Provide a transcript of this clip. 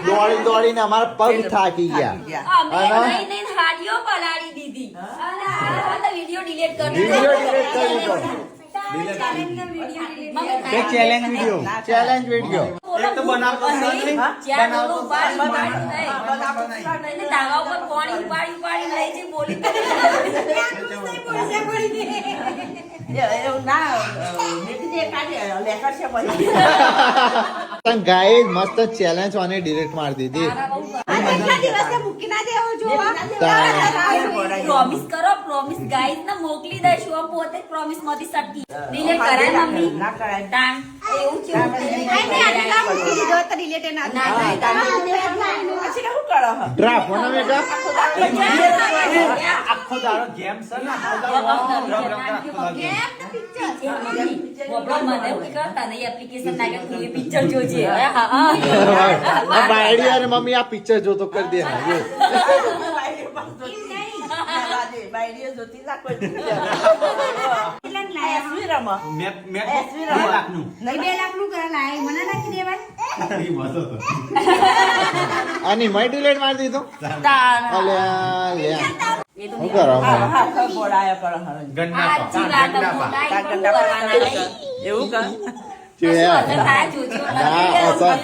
દોડી દોડીને અમારા પગ થાકી ગયા. અમે નહીં હાડીઓ પલાળી દીધી અને આ તો વિડિયો ડિલીટ કરી વિડિયો ડિલીટ કરી દીધો. ચેલેન્જ વિડિયો એક તો બનાવતો નથી. બનાવતો ધાવા ઉપર પાણી પાણી લઈ જઈ બોલી ગાઈસ મસ્ત ચેલેન્જ વાને ડિરેક્ટ માર દીધી. પ્રોમિસ કરો પ્રોમિસ ગાઈસ ને મોકલી દઈશું આ પોતે પ્રોમિસ માંથી સટકી ડિલીટ કરાય મમ્મી ના કરાય. તાણ એવું છે ડ્રાફ્ટ વના બેટા આખો દાડો ગેમ છે ને બાયડી અને મમ્મી આ પિક્ચર જોતો કરી દે. અને મેં ડિલીટ મારી દીધો. અલ્યા શું કરો એવું કર જોયા? ના, અસર.